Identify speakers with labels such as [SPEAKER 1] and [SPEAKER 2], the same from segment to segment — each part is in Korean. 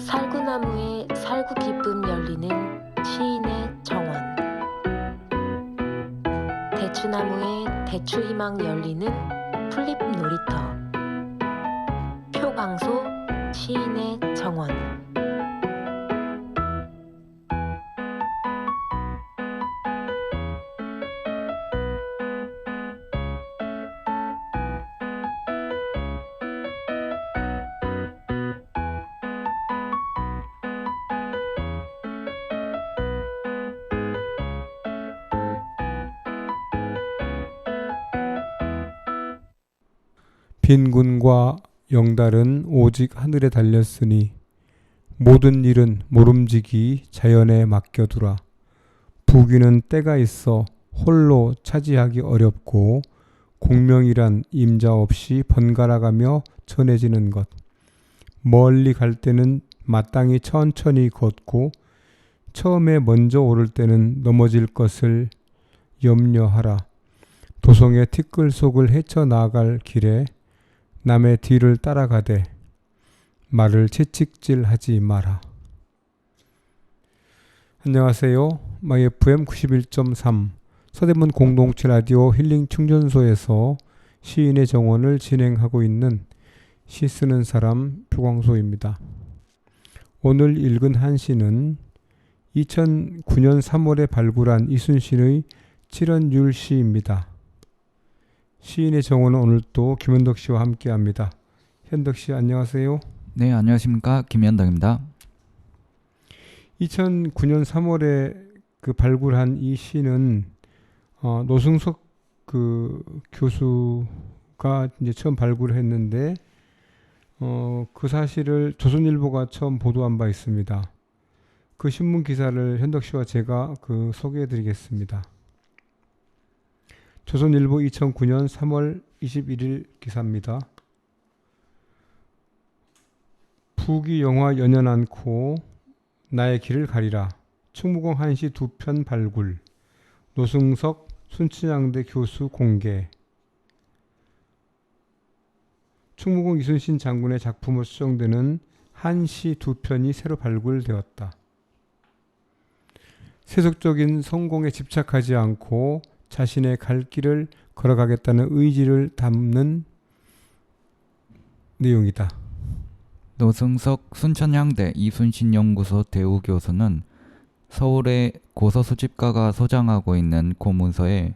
[SPEAKER 1] 살구나무에 살구 기쁨 열리는 시인의 정원, 대추나무에 대추 희망 열리는 풀잎 놀이터, 표광소 시인의 정원.
[SPEAKER 2] 빈군과 영달은 오직 하늘에 달렸으니 모든 일은 모름지기 자연에 맡겨두라. 부귀는 때가 있어 홀로 차지하기 어렵고 공명이란 임자 없이 번갈아가며 전해지는 것. 멀리 갈 때는 마땅히 천천히 걷고 처음에 먼저 오를 때는 넘어질 것을 염려하라. 도성의 티끌 속을 헤쳐나갈 길에 남의 뒤를 따라가되 말을 채찍질하지 마라. 안녕하세요. 마이FM 91.3 서대문 공동체 라디오 힐링 충전소에서 시인의 정원을 진행하고 있는 시 쓰는 사람 표광소입니다. 오늘 읽은 한 시는 2009년 3월에 발굴한 이순신의 칠언율시입니다. 시인의 정원은 오늘 또 김현덕 씨와 함께합니다. 현덕 씨 안녕하세요.
[SPEAKER 3] 네, 안녕하십니까. 김현덕입니다.
[SPEAKER 2] 2009년 3월에 발굴한 이 시는 노승석 교수가 이제 처음 발굴했는데 그 사실을 조선일보가 처음 보도한 바 있습니다. 그 신문 기사를 현덕 씨와 제가 소개해드리겠습니다. 조선일보 2009년 3월 21일 기사입니다. 부귀 영화 연연 않고 나의 길을 가리라. 충무공 한시 2편 발굴. 노승석 순천향대 교수 공개. 충무공 이순신 장군의 작품으로 수정되는 한시 2편이 새로 발굴되었다. 세속적인 성공에 집착하지 않고 자신의 갈 길을 걸어가겠다는 의지를 담는 내용이다.
[SPEAKER 3] 노승석 순천향대 이순신연구소 대우교수는 서울의 고서수집가가 소장하고 있는 고문서에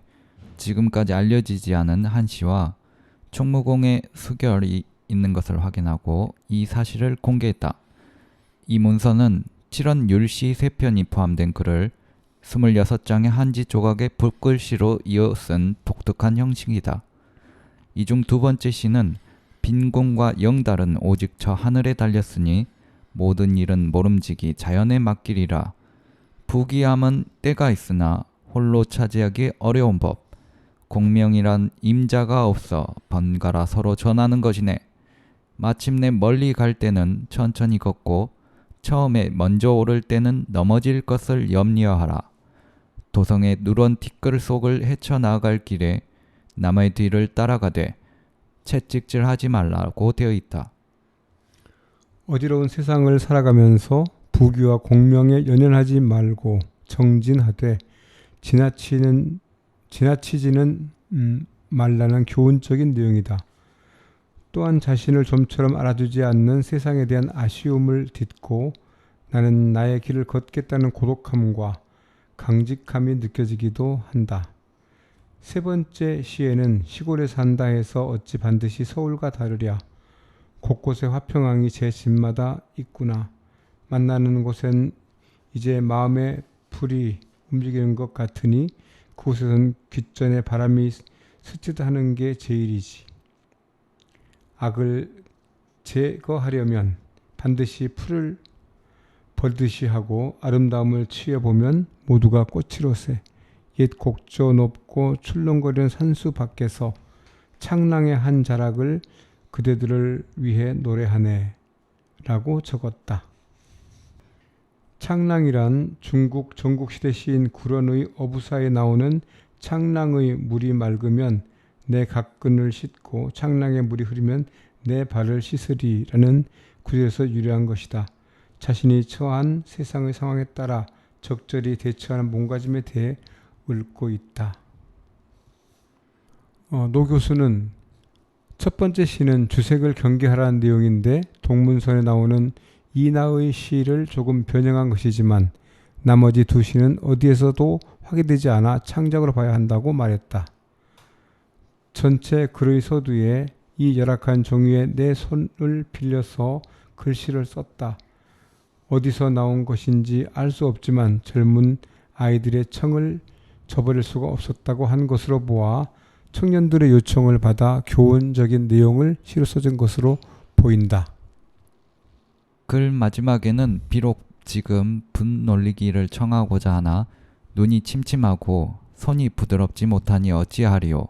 [SPEAKER 3] 지금까지 알려지지 않은 한시와 충무공의 수결이 있는 것을 확인하고 이 사실을 공개했다. 이 문서는 칠언율시 3편이 포함된 글을 26장의 한지 조각의 붓글씨로 이어 쓴 독특한 형식이다. 이 중 두 번째 시는 빈군과 영달은 오직 저 하늘에 달렸으니 모든 일은 모름지기 자연에 맡기리라. 부귀함은 때가 있으나 홀로 차지하기 어려운 법. 공명이란 임자가 없어 번갈아 서로 전하는 것이네. 마침내 멀리 갈 때는 천천히 걷고 처음에 먼저 오를 때는 넘어질 것을 염려하라. 도성의 누런 티끌 속을 헤쳐나갈 길에 남의 뒤를 따라가되 채찍질하지 말라고 되어 있다.
[SPEAKER 2] 어지러운 세상을 살아가면서 부귀와 공명에 연연하지 말고 정진하되 지나치지는 말라는 교훈적인 내용이다. 또한 자신을 좀처럼 알아주지 않는 세상에 대한 아쉬움을 딛고 나는 나의 길을 걷겠다는 고독함과 강직함이 느껴지기도 한다. 세 번째 시에는 시골에 산다 해서 어찌 반드시 서울과 다르랴. 곳곳에 화평항이 제 집마다 있구나. 만나는 곳엔 이제 마음의 불이 움직이는 것 같으니 그곳에선 귓전에 바람이 스치듯하는 게 제일이지. 악을 제거하려면 반드시 풀을 벌듯이 하고 아름다움을 취해보면 모두가 꽃이로세. 옛 곡조 높고 출렁거리는 산수 밖에서 창랑의 한 자락을 그대들을 위해 노래하네 라고 적었다. 창랑이란 중국 전국시대 시인 구런의 어부사에 나오는 창랑의 물이 맑으면 내 각근을 씻고 창랑의 물이 흐르면 내 발을 씻으리라는 구절에서 유래한 것이다. 자신이 처한 세상의 상황에 따라 적절히 대처하는 몸가짐에 대해 읊고 있다. 노 교수는 첫 번째 시는 주색을 경계하라는 내용인데 동문서에 나오는 이나의 시를 조금 변형한 것이지만 나머지 두 시는 어디에서도 확인되지 않아 창작으로 봐야 한다고 말했다. 전체 글의 서두에 이 열악한 종이에 내 손을 빌려서 글씨를 썼다. 어디서 나온 것인지 알 수 없지만 젊은 아이들의 청을 저버릴 수가 없었다고 한 것으로 보아 청년들의 요청을 받아 교훈적인 내용을 시로 써준 것으로 보인다.
[SPEAKER 3] 글 마지막에는 비록 지금 분 놀리기를 청하고자 하나 눈이 침침하고 손이 부드럽지 못하니 어찌하리요.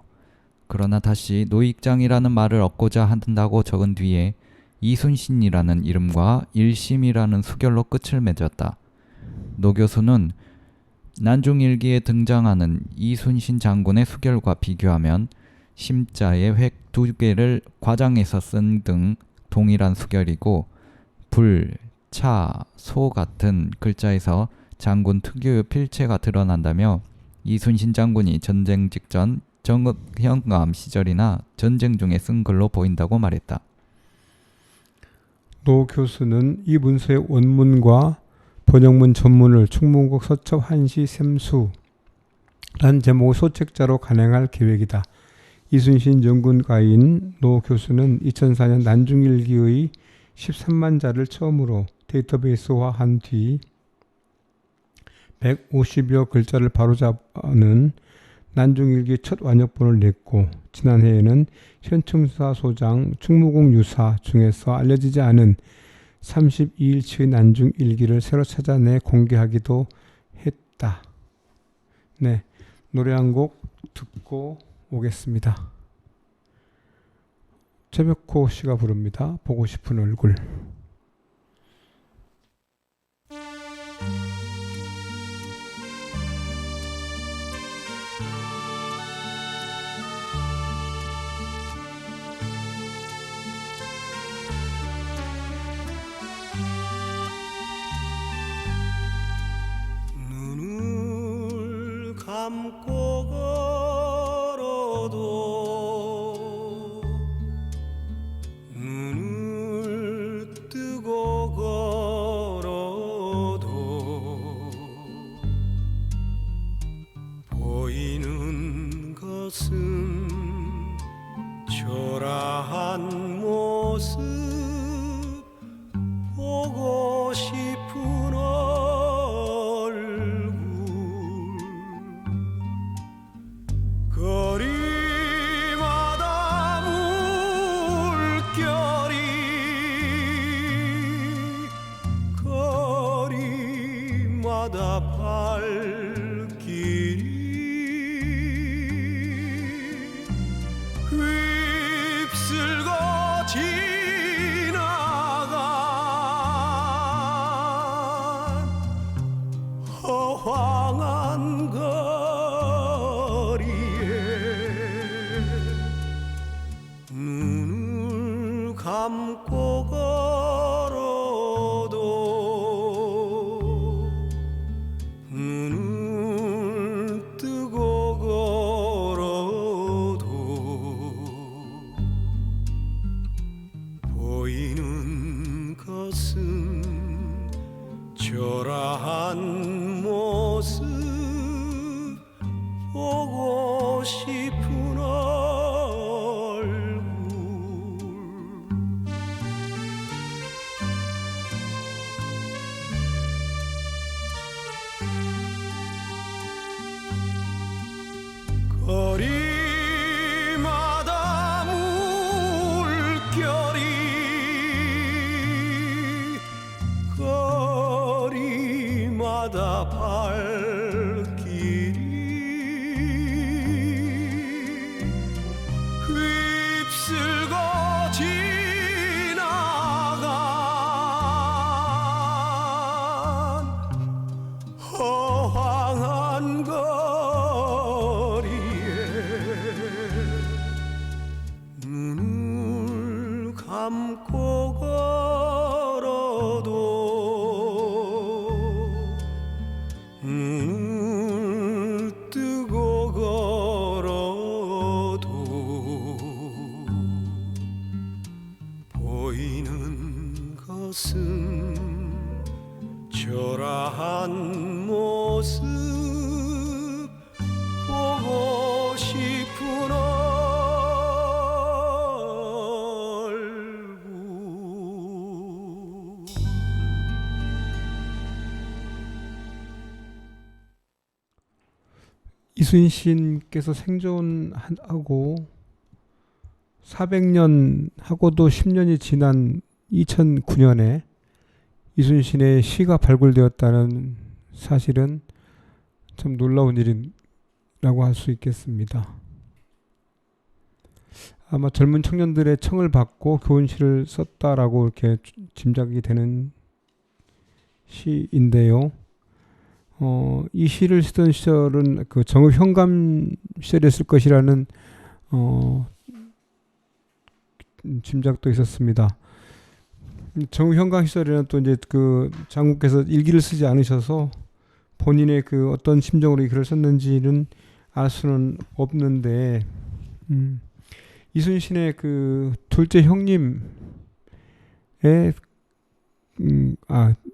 [SPEAKER 3] 그러나 다시 노익장이라는 말을 얻고자 한다고 적은 뒤에 이순신이라는 이름과 일심이라는 수결로 끝을 맺었다. 노 교수는 난중일기에 등장하는 이순신 장군의 수결과 비교하면 심자에 획 2개를 과장해서 쓴 등 동일한 수결이고 불, 차, 소 같은 글자에서 장군 특유의 필체가 드러난다며 이순신 장군이 전쟁 직전 정읍현감 시절이나 전쟁 중에 쓴 글로 보인다고 말했다.
[SPEAKER 2] 노 교수는 이 문서의 원문과 번역문 전문을 충무국 서첩 한시 샘수란 제목의 소책자로 간행할 계획이다. 이순신 연군가인 노 교수는 2004년 난중일기의 13만 자를 처음으로 데이터베이스화한 뒤 150여 글자를 바로잡는 난중일기 첫 완역본을 냈고 지난해에는 현충사소장 충무공 유사 중에서 알려지지 않은 32일치의 난중일기를 새로 찾아내 공개하기도 했다. 네, 노래 한 곡 듣고 오겠습니다. 최백호 씨가 부릅니다. 보고 싶은 얼굴.
[SPEAKER 4] 눈을 감고 걸어도 눈을 뜨고 걸어도 보이는 것은 초라한 모습 보고 싶은 얼굴 거리마다 물결이 거리마다 발길이 휩쓸고 지나간 허황한 거리에 눈을 감고 걸어도 눈을 뜨고 걸어도 보이는 것은 초라한 모습 보고 싶은 얼굴 거리마다 물결이 거리마다 발길이 휩쓸고 지나간 허황한 거리에 눈을 감고 걸어도 웃음 초라한 모습 보고 싶은 얼굴.
[SPEAKER 2] 이순신께서 생존하고 400년 하고도 10년이 지난 2009년에 이순신의 시가 발굴되었다는 사실은 참 놀라운 일이라고 할 수 있겠습니다. 아마 젊은 청년들의 청을 받고 교훈시를 썼다라고 이렇게 짐작이 되는 시인데요. 이 시를 쓰던 시절은 그 정읍 현감 시절이었을 것이라는 짐작도 있었습니다. 정읍 현감 시절에는 또 이제 그 장군께서 일기를 쓰지 않으셔서 본인의 그 어떤 심정으로 이 글을 썼는지는 알 수는 없는데, 이순신의 그 둘째 형님의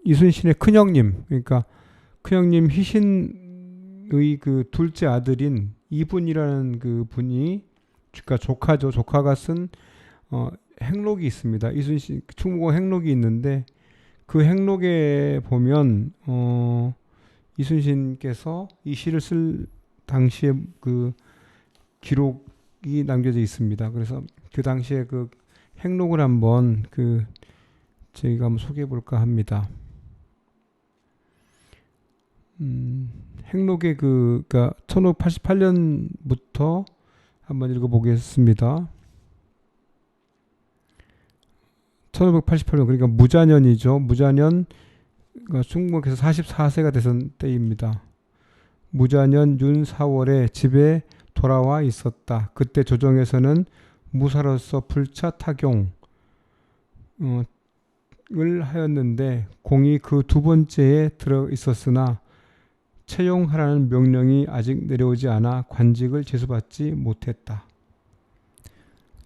[SPEAKER 2] 이순신의 큰형님, 그러니까 큰형님 희신의 그 둘째 아들인 이분이라는 그 분이, 그러니까 조카죠. 조카가 쓴 행록이 있습니다. 이순신 충무공 행록이 있는데, 그 행록에 보면 이순신께서 이 시를 쓸 당시에 그 기록이 남겨져 있습니다. 그래서 그 당시에 그 행록을 한번 저희가 한번 소개해 볼까 합니다. 행록의 그러니까 1588년부터 한번 읽어보겠습니다. 1588년, 그러니까 무자년이죠. 무자년, 그러니까 충무공께서 44세가 되던 때입니다. 무자년 윤 4월에 집에 돌아와 있었다. 그때 조정에서는 무사로서 불차 타경을 하였는데 공이 그 두 번째에 들어 있었으나 채용하라는 명령이 아직 내려오지 않아 관직을 제수받지 못했다.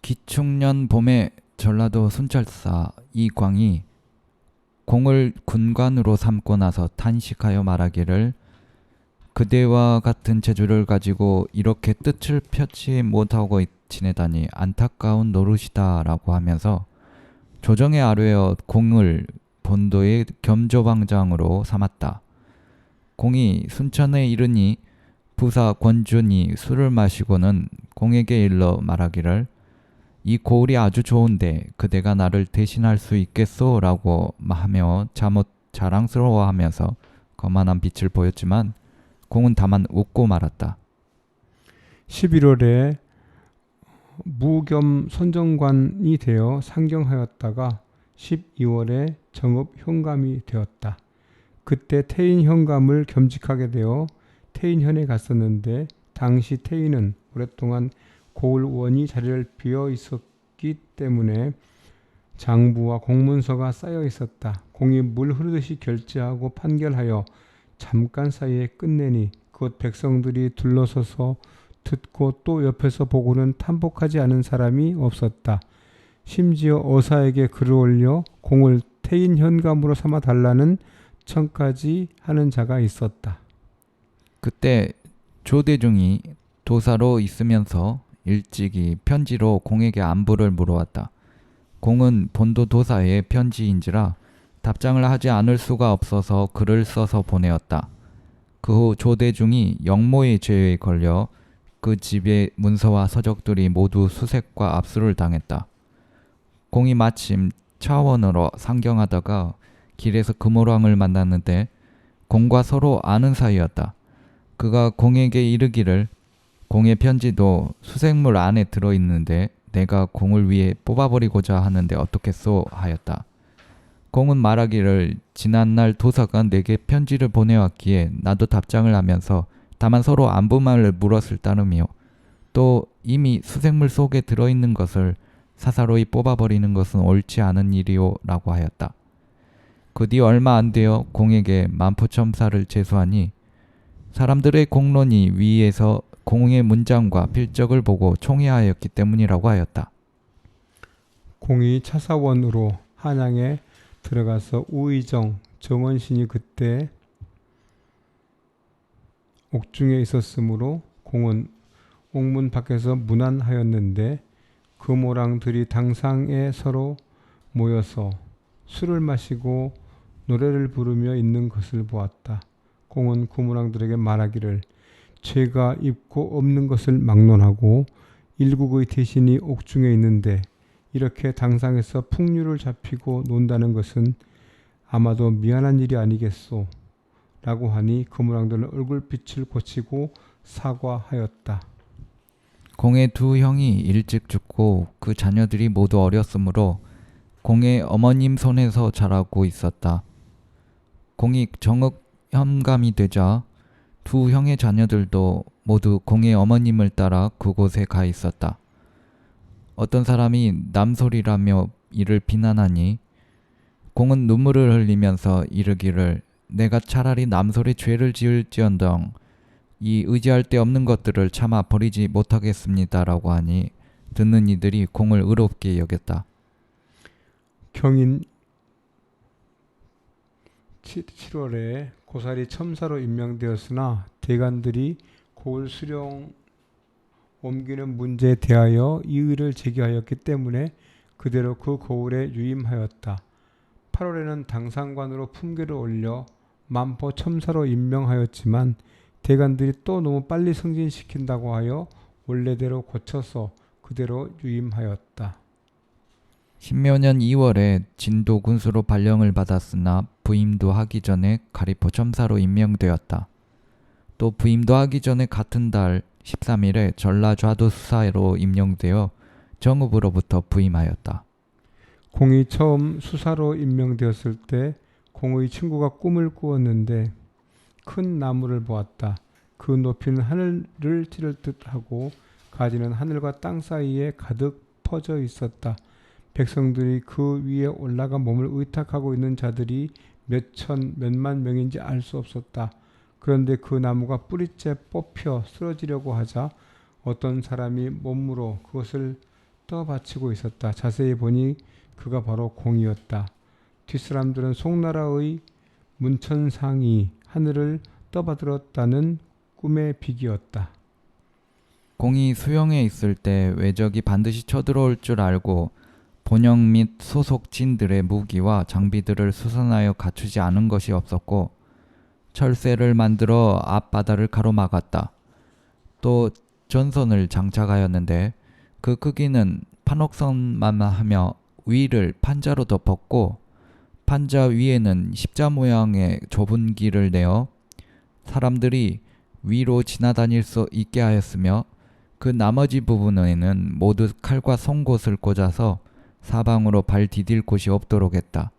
[SPEAKER 3] 기축년 봄에 전라도 순찰사 이광이 공을 군관으로 삼고 나서 탄식하여 말하기를, 그대와 같은 재주를 가지고 이렇게 뜻을 펴지 못하고 지내다니 안타까운 노릇이다 라고 하면서 조정에 아뢰어 공을 본도의 겸조방장으로 삼았다. 공이 순천에 이르니 부사 권준이 술을 마시고는 공에게 일러 말하기를, 이 고을이 아주 좋은데 그대가 나를 대신할 수 있겠소? 라고 하며 자못 자랑스러워하면서 거만한 빛을 보였지만 공은 다만 웃고 말았다.
[SPEAKER 2] 11월에 무겸 선정관이 되어 상경하였다가 12월에 정읍 현감이 되었다. 그때 태인 현감을 겸직하게 되어 태인현에 갔었는데, 당시 태인은 오랫동안 고을원이 자리를 비어 있었기 때문에 장부와 공문서가 쌓여 있었다. 공이 물 흐르듯이 결제하고 판결하여 잠깐 사이에 끝내니 그것 백성들이 둘러서서 듣고 또 옆에서 보고는 탐복하지 않은 사람이 없었다. 심지어 어사에게 글을 올려 공을 태인 현감으로 삼아 달라는 청까지 하는 자가 있었다.
[SPEAKER 3] 그때 조대중이 도사로 있으면서 일찍이 편지로 공에게 안부를 물어왔다. 공은 본도 도사의 편지인지라 답장을 하지 않을 수가 없어서 글을 써서 보내었다. 그 후 조대중이 영모의 죄에 걸려 그 집의 문서와 서적들이 모두 수색과 압수를 당했다. 공이 마침 차원으로 상경하다가 길에서 금오랑을 만났는데 공과 서로 아는 사이였다. 그가 공에게 이르기를, 공의 편지도 수색물 안에 들어있는데 내가 공을 위해 뽑아버리고자 하는데 어떻겠소? 하였다. 공은 말하기를, 지난날 도사가 내게 편지를 보내왔기에 나도 답장을 하면서 다만 서로 안부만을 물었을 따름이요. 또 이미 수색물 속에 들어있는 것을 사사로이 뽑아버리는 것은 옳지 않은 일이오 라고 하였다. 그 뒤 얼마 안 되어 공에게 만포첨사를 제수하니 사람들의 공론이 위에서 공의 문장과 필적을 보고 총애하였기 때문이라고 하였다.
[SPEAKER 2] 공이 차사원으로 한양에 들어가서 우의정 정원신이 그때 옥중에 있었으므로 공은 옥문 밖에서 문안하였는데 금오랑들이 당상에 서로 모여서 술을 마시고 노래를 부르며 있는 것을 보았다. 공은 금오랑들에게 말하기를 죄가 있고 없는 것을 막론하고 일국의 대신이 옥중에 있는데 이렇게 당상에서 풍류를 잡히고 논다는 것은 아마도 미안한 일이 아니겠소? 라고 하니 금오랑들은 얼굴빛을 고치고 사과하였다.
[SPEAKER 3] 공의 두 형이 일찍 죽고 그 자녀들이 모두 어렸으므로 공의 어머님 손에서 자라고 있었다. 공이 정읍 현감이 되자 두 형의 자녀들도 모두 공의 어머님을 따라 그곳에 가 있었다. 어떤 사람이 남소리라며 이를 비난하니 공은 눈물을 흘리면서 이르기를 내가 차라리 남소리 죄를 지을지언정 이 의지할 데 없는 것들을 참아 버리지 못하겠습니다라고 하니 듣는 이들이 공을 의롭게 여겼다.
[SPEAKER 2] 경인 7월에 고사리 첨사로 임명되었으나 대관들이 고을 수령 옮기는 문제에 대하여 이의를 제기하였기 때문에 그대로 그 고을에 유임하였다. 8월에는 당상관으로 품계를 올려 만포 첨사로 임명하였지만 대관들이 또 너무 빨리 승진시킨다고 하여 원래대로 고쳐서 그대로 유임하였다.
[SPEAKER 3] 신묘년 2월에 진도 군수로 발령을 받았으나 부임도 하기 전에 가리포 첨사로 임명되었다. 또 부임도 하기 전에 같은 달 13일에 전라좌도 수사로 임명되어 정읍으로부터 부임하였다.
[SPEAKER 2] 공이 처음 수사로 임명되었을 때 공의 친구가 꿈을 꾸었는데 큰 나무를 보았다. 그 높이는 하늘을 찌를 듯하고 가지는 하늘과 땅 사이에 가득 퍼져 있었다. 백성들이 그 위에 올라가 몸을 의탁하고 있는 자들이 몇만 명인지 알 수 없었다. 그런데 그 나무가 뿌리째 뽑혀 쓰러지려고 하자 어떤 사람이 몸으로 그것을 떠받치고 있었다. 자세히 보니 그가 바로 공이었다. 뒷사람들은 송나라의 문천상이 하늘을 떠받들었다는 꿈의 비기였다.
[SPEAKER 3] 공이 수영에 있을 때 외적이 반드시 쳐들어올 줄 알고 본영 및 소속진들의 무기와 장비들을 수선하여 갖추지 않은 것이 없었고 철새를 만들어 앞바다를 가로막았다. 또 전선을 장착하였는데 그 크기는 판옥선만 하며 위를 판자로 덮었고 판자 위에는 십자 모양의 좁은 길을 내어 사람들이 위로 지나다닐 수 있게 하였으며 그 나머지 부분에는 모두 칼과 송곳을 꽂아서 사방으로 발 디딜 곳이 없도록 했다.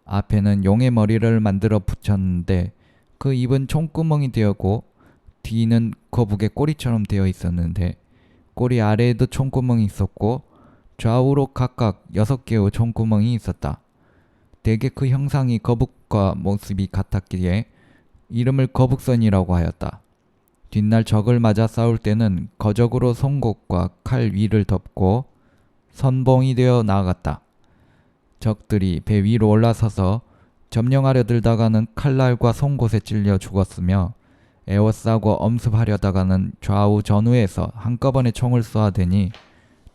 [SPEAKER 3] 앞에는 용의 머리를 만들어 붙였는데 그 입은 총구멍이 되었고 뒤는 거북의 꼬리처럼 되어 있었는데 꼬리 아래에도 총구멍이 있었고 좌우로 각각 6개의 총구멍이 있었다. 대개 그 형상이 거북과 모습이 같았기에 이름을 거북선이라고 하였다. 뒷날 적을 맞아 싸울 때는 거적으로 송곳과 칼 위를 덮고 선봉이 되어 나아갔다. 적들이 배 위로 올라서서 점령하려 들다가는 칼날과 송곳에 찔려 죽었으며 에워싸고 엄습하려다가는 좌우 전후에서 한꺼번에 총을 쏘아대니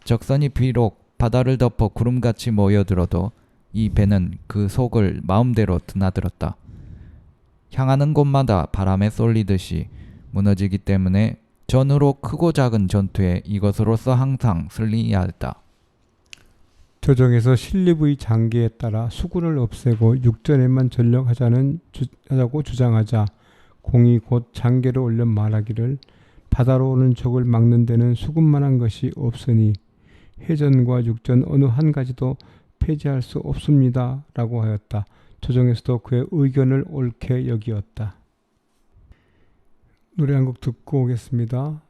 [SPEAKER 3] 적선이 비록 바다를 덮어 구름같이 모여들어도 이 배는 그 속을 마음대로 드나들었다. 향하는 곳마다 바람에 쏠리듯이 무너지기 때문에 전후로 크고 작은 전투에 이것으로서 항상 승리해야 했다.
[SPEAKER 2] 조정에서 신립의 장계에 따라 수군을 없애고 육전에만 전력하자고 주장하자 공이 곧 장계를 올려 말하기를 바다로 오는 적을 막는 데는 수군만한 것이 없으니 해전과 육전 어느 한 가지도 폐지할 수 없습니다. 라고 하였다. 조정에서도 그의 의견을 옳게 여기었다. 노래 한 곡 듣고 오겠습니다.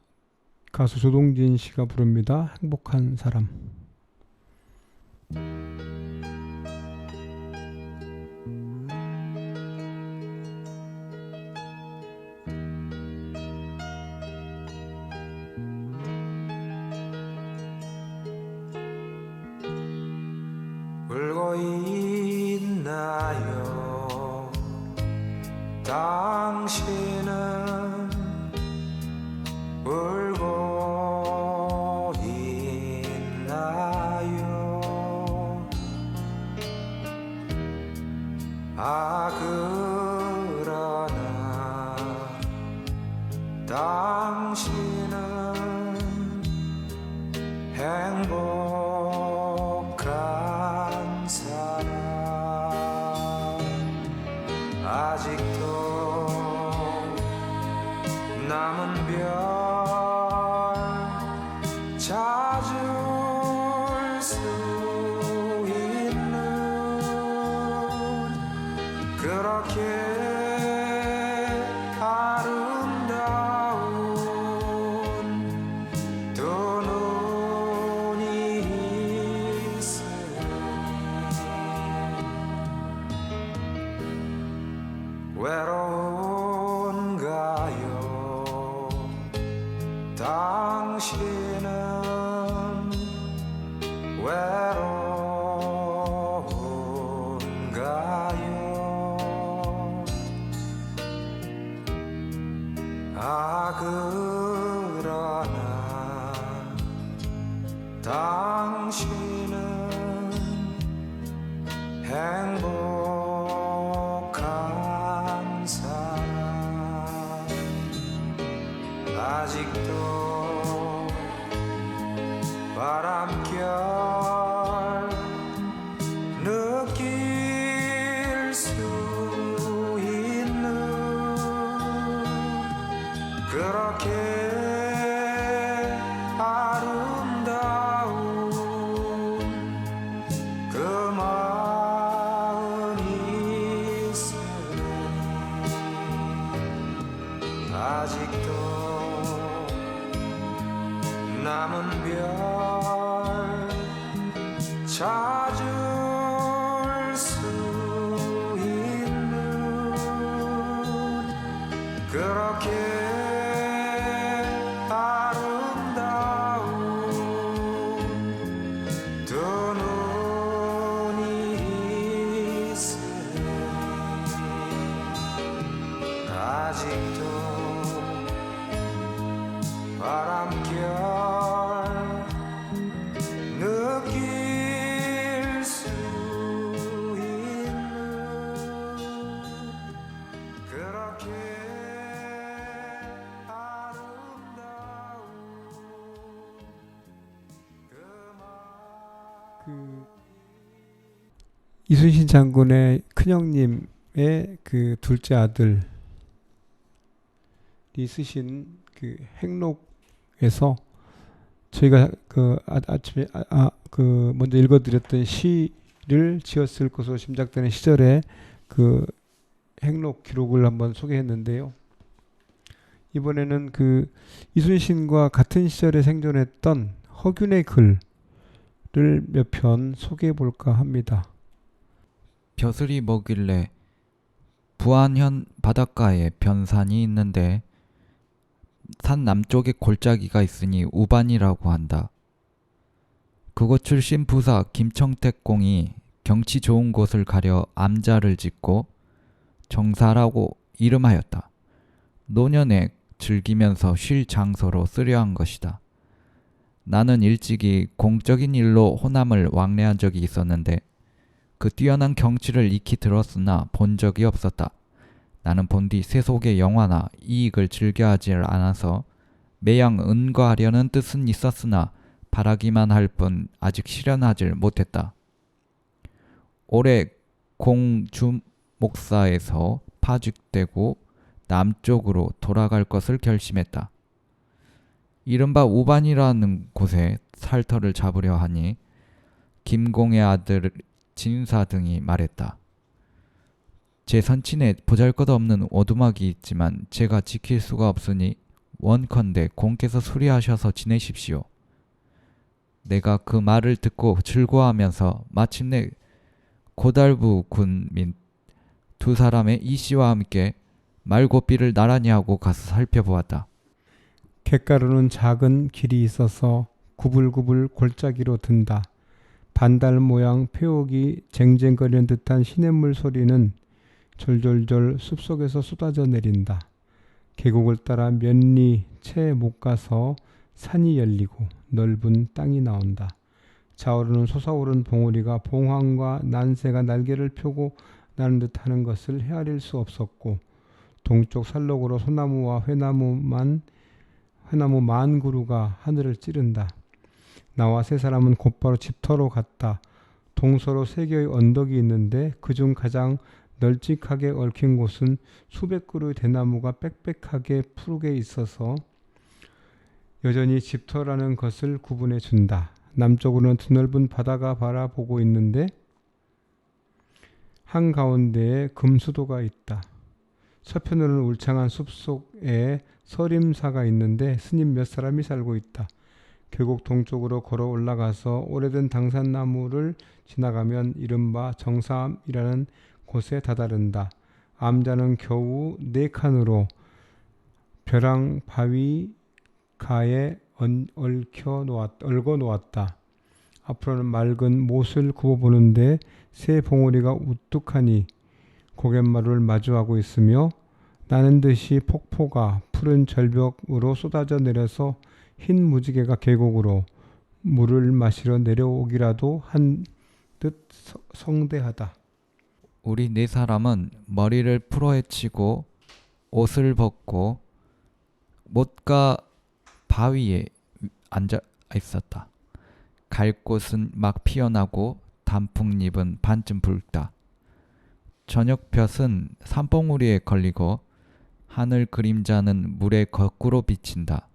[SPEAKER 2] 가수 조동진 씨가 부릅니다. 행복한 사람.
[SPEAKER 4] 울고 있는
[SPEAKER 5] 그러나 당신은 행복한 사람 아직도 남은 별 찾을 수 있는 그렇게 아름다운 두 눈이 있으니 외로운가요 당신은 외로운가요 그러나 당신은 행복한 사람 아직도 바람결 느낄 수 있는 그렇게 아름다운 그 마음이 있으니 아직도 남은 별 찾을 수 있는 그렇게 아름다운 두 눈이 있으니 아직도 바람결 느낄 수 있는 그렇게 아름다운
[SPEAKER 2] 그 이순신 장군의 큰형님의 그 둘째 아들이 쓰신 그 행록에서 저희가 그 아침에 그 먼저 읽어드렸던 시를 지었을 것으로 짐작되는 시절에 그 행록 기록을 한번 소개했는데요. 이번에는 그 이순신과 같은 시절에 생존했던 허균의 글을 몇 편 소개해 볼까 합니다.
[SPEAKER 3] 벼슬이 뭐길래 부안현 바닷가에 변산이 있는데 산 남쪽에 골짜기가 있으니 우반이라고 한다. 그곳 출신 부사 김청택 공이 경치 좋은 곳을 가려 암자를 짓고 정사라고 이름하였다. 노년에 즐기면서 쉴 장소로 쓰려 한 것이다. 나는 일찍이 공적인 일로 호남을 왕래한 적이 있었는데 그 뛰어난 경치를 익히 들었으나 본 적이 없었다. 나는 본디 세속의 영화나 이익을 즐겨하지 않아서 매양 은거하려는 뜻은 있었으나 바라기만 할 뿐 아직 실현하지 못했다. 올해 공주목사에서 파직되고 남쪽으로 돌아갈 것을 결심했다. 이른바 우반이라는 곳에 살터를 잡으려 하니 김공의 아들 진사 등이 말했다. 제 선친에 보잘것없는 오두막이 있지만 제가 지킬 수가 없으니 원컨대 공께서 수리하셔서 지내십시오. 내가 그 말을 듣고 즐거워하면서 마침내 고달부 군 및 두 사람의 이씨와 함께 말고삐를 나란히 하고 가서 살펴보았다.
[SPEAKER 2] 갯가루는 작은 길이 있어서 구불구불 골짜기로 든다. 반달 모양 폐옥이 쟁쟁거리는 듯한 시냇물 소리는 졸졸졸 숲속에서 쏟아져 내린다. 계곡을 따라 몇 리 채 못 가서 산이 열리고 넓은 땅이 나온다. 자오르는 솟아오른 봉우리가 봉황과 난새가 날개를 펴고 나는 듯하는 것을 헤아릴 수 없었고 동쪽 산록으로 소나무와 회나무 만 그루가 하늘을 찌른다. 나와 세 사람은 곧바로 집터로 갔다. 동서로 세 개의 언덕이 있는데 그중 가장 널찍하게 얽힌 곳은 수백 그루의 대나무가 빽빽하게 푸르게 있어서 여전히 집터라는 것을 구분해 준다. 남쪽으로는 드넓은 바다가 바라보고 있는데 한가운데에 금수도가 있다. 서편으로는 울창한 숲속에 서림사가 있는데 스님 몇 사람이 살고 있다. 결국 동쪽으로 걸어 올라가서 오래된 당산나무를 지나가면 이른바 정사암이라는 곳에 다다른다. 암자는 겨우 4칸으로 벼랑 바위 가에 얽어 놓았다. 앞으로는 맑은 못을 굽어보는데 새 봉우리가 우뚝하니 고갯마루를 마주하고 있으며 나는 듯이 폭포가 푸른 절벽으로 쏟아져 내려서 흰 무지개가 계곡으로 물을 마시러 내려오기라도 한 듯 성대하다.
[SPEAKER 3] 우리 4사람은 머리를 풀어헤치고 옷을 벗고 못가 바위에 앉아 있었다. 갈 곳은 막 피어나고 단풍잎은 반쯤 붉다. 저녁볕은 산봉우리에 걸리고 하늘 그림자는 물에 거꾸로 비친다.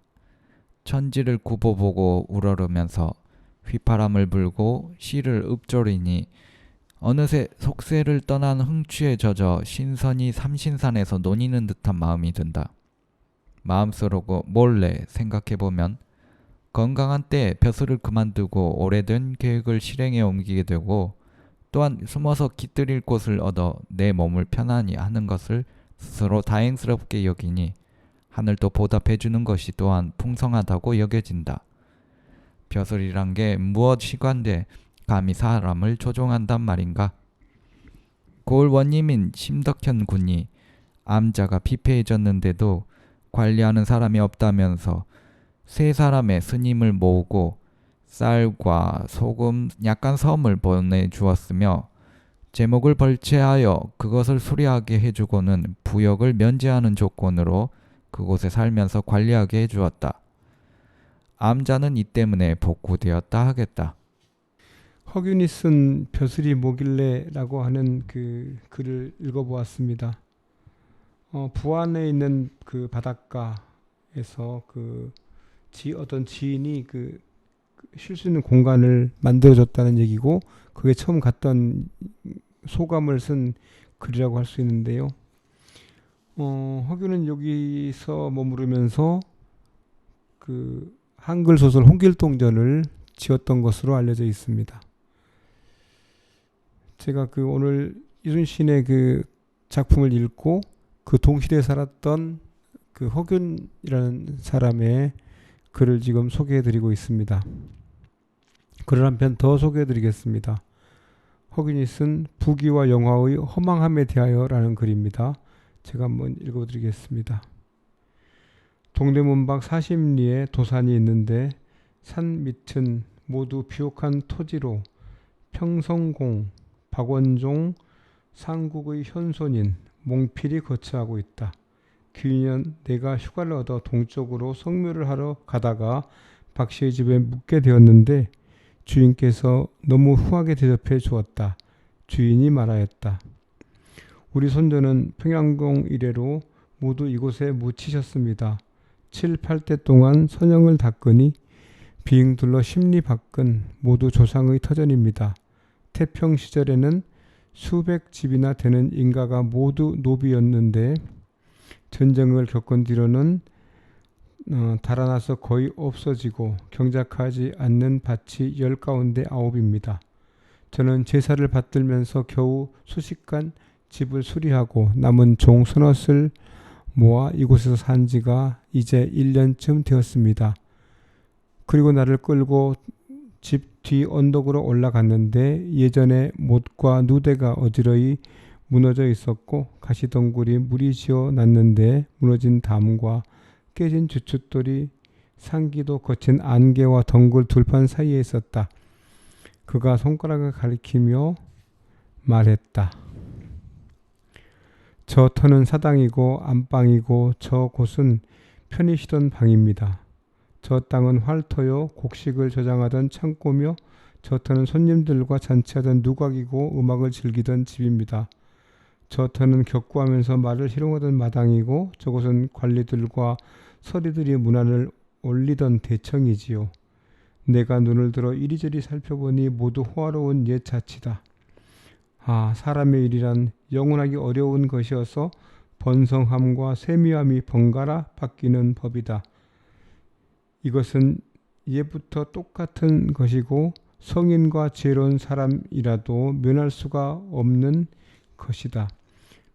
[SPEAKER 3] 천지를 굽어보고 우러르면서 휘파람을 불고 씨를 읊조리니 어느새 속세를 떠난 흥취에 젖어 신선이 삼신산에서 논이는 듯한 마음이 든다. 마음속으로 몰래 생각해보면 건강한 때에 벼슬을 그만두고 오래된 계획을 실행에 옮기게 되고 또한 숨어서 깃들일 곳을 얻어 내 몸을 편안히 하는 것을 스스로 다행스럽게 여기니 하늘도 보답해주는 것이 또한 풍성하다고 여겨진다. 벼슬이란 게 무엇이건데 감히 사람을 조종한단 말인가? 고을 원님인 심덕현 군이 암자가 피폐해졌는데도 관리하는 사람이 없다면서 3사람의 스님을 모으고 쌀과 소금 약간 섬을 보내주었으며 제목을 벌채하여 그것을 수리하게 해주고는 부역을 면제하는 조건으로 그곳에 살면서 관리하게 해주었다. 암자는 이 때문에 복구되었다 하겠다.
[SPEAKER 2] 허균이 쓴 벼슬이 뭐길래라고 하는 그 글을 읽어보았습니다. 부안에 있는 그 바닷가에서 어떤 지인이 쉴 수 있는 공간을 만들어줬다는 얘기고 그게 처음 갔던 소감을 쓴 글이라고 할 수 있는데요. 허균은 여기서 머무르면서 그 한글 소설 홍길동전을 지었던 것으로 알려져 있습니다. 제가 오늘 이순신의 그 작품을 읽고 그 동시대에 살았던 그 허균이라는 사람의 글을 지금 소개해드리고 있습니다. 글을 한 편 더 소개해드리겠습니다. 허균이 쓴 부귀와 영화의 허망함에 대하여라는 글입니다. 제가 한번 읽어드리겠습니다. 동대문 밖 40리에 도산이 있는데 산 밑은 모두 비옥한 토지로 평성공, 박원종, 상국의 현손인 몽필이 거처하고 있다. 귀년 내가 휴가를 얻어 동쪽으로 성묘를 하러 가다가 박씨의 집에 묵게 되었는데 주인께서 너무 후하게 대접해 주었다. 주인이 말하였다. 우리 손자는 평양공 이래로 모두 이곳에 묻히셨습니다. 7, 8대 동안 선영을 닦으니 비행 둘러 십리 밖은 모두 조상의 터전입니다. 태평 시절에는 수백 집이나 되는 인가가 모두 노비였는데 전쟁을 겪은 뒤로는 달아나서 거의 없어지고 경작하지 않는 밭이 10 가운데 9입니다. 저는 제사를 받들면서 겨우 수십간 집을 수리하고 남은 종 서너을 모아 이곳에서 산 지가 이제 1년쯤 되었습니다. 그리고 나를 끌고 집 뒤 언덕으로 올라갔는데 예전에 못과 누대가 어지러이 무너져 있었고 가시덩굴이 물이 지어 났는데 무너진 담과 깨진 주춧돌이 상기도 거친 안개와 덩굴 들판 사이에 있었다. 그가 손가락을 가리키며 말했다. 저 터는 사당이고 안방이고 저 곳은 편히 쉬던 방입니다. 저 땅은 활터요 곡식을 저장하던 창고며 저 터는 손님들과 잔치하던 누각이고 음악을 즐기던 집입니다. 저 터는 격구하면서 말을 희롱하던 마당이고 저곳은 관리들과 서리들이 문안을 올리던 대청이지요. 내가 눈을 들어 이리저리 살펴보니 모두 호화로운 옛 자치다. 아, 사람의 일이란 영원하기 어려운 것이어서 번성함과 세미함이 번갈아 바뀌는 법이다. 이것은 예부터 똑같은 것이고 성인과 지혜로운 사람이라도 면할 수가 없는 것이다.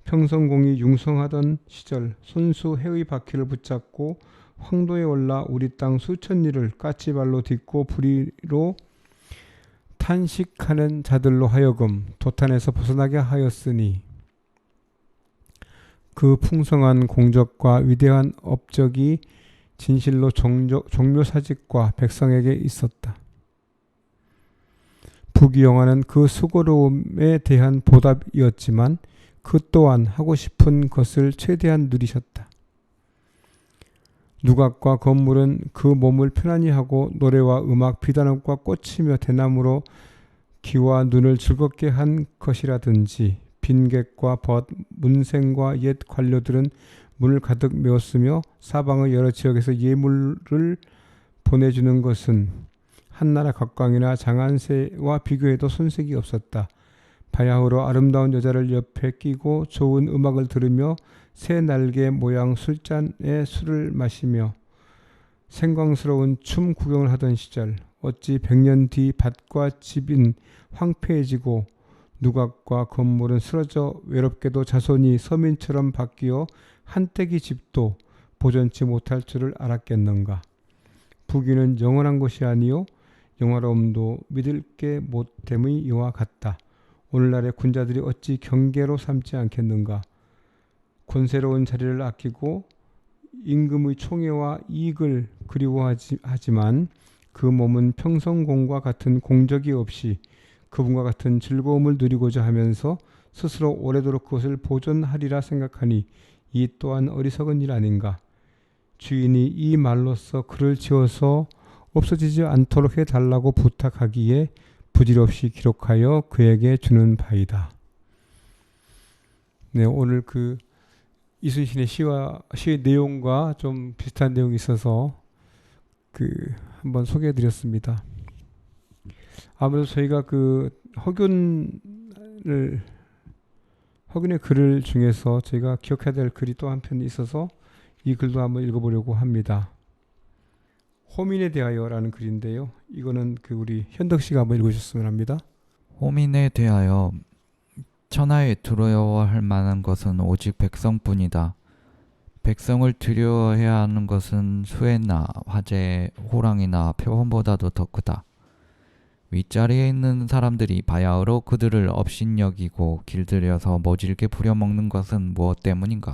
[SPEAKER 2] 평성공이 융성하던 시절 손수 해의 바퀴를 붙잡고 황도에 올라 우리 땅 수천 리를 까치발로 딛고 부리로 탄식하는 자들로 하여금 도탄에서 벗어나게 하였으니 그 풍성한 공적과 위대한 업적이 진실로 종묘사직과 백성에게 있었다. 부귀영화는 그 수고로움에 대한 보답이었지만 그 또한 하고 싶은 것을 최대한 누리셨다. 누각과 건물은 그 몸을 편안히 하고 노래와 음악, 비단업과 꽃이며 대나무로 귀와 눈을 즐겁게 한 것이라든지 빈객과 벗, 문생과 옛 관료들은 문을 가득 메웠으며 사방의 여러 지역에서 예물을 보내주는 것은 한나라 각광이나 장안새와 비교해도 손색이 없었다. 바야흐로 아름다운 여자를 옆에 끼고 좋은 음악을 들으며 새 날개 모양 술잔에 술을 마시며 생광스러운 춤 구경을 하던 시절 어찌 100년 뒤 밭과 집인 황폐해지고 누각과 건물은 쓰러져 외롭게도 자손이 서민처럼 바뀌어 한때기 집도 보존치 못할 줄을 알았겠는가. 부귀는 영원한 것이 아니요 영화로움도 믿을 게 못됨의 이와 같다. 오늘날의 군자들이 어찌 경계로 삼지 않겠는가. 권세로운 자리를 아끼고 임금의 총애와 이익을 그리워하지만 그 몸은 평성공과 같은 공적이 없이 그분과 같은 즐거움을 누리고자 하면서 스스로 오래도록 그것을 보존하리라 생각하니 이 또한 어리석은 일 아닌가. 주인이 이 말로써 그를 지어서 없어지지 않도록 해달라고 부탁하기에 부질없이 기록하여 그에게 주는 바이다. 네, 오늘 그 이순신의 시의 내용과 좀 비슷한 내용이 있어서 한번 소개해드렸습니다. 아무래도 저희가 그 허균의 글을 중에서 저희가 기억해야 될 글이 또 한 편 있어서 이 글도 한번 읽어보려고 합니다. 호민에 대하여라는 글인데요. 이거는 우리 현덕 씨가 한번 읽으셨으면 합니다.
[SPEAKER 3] 호민에 대하여 천하에 두려워할 만한 것은 오직 백성뿐이다. 백성을 두려워해야 하는 것은 수해나 화재, 호랑이나 표범보다도 더 크다. 윗자리에 있는 사람들이 바야흐로 그들을 업신여기고 길들여서 모질게 부려먹는 것은 무엇 때문인가?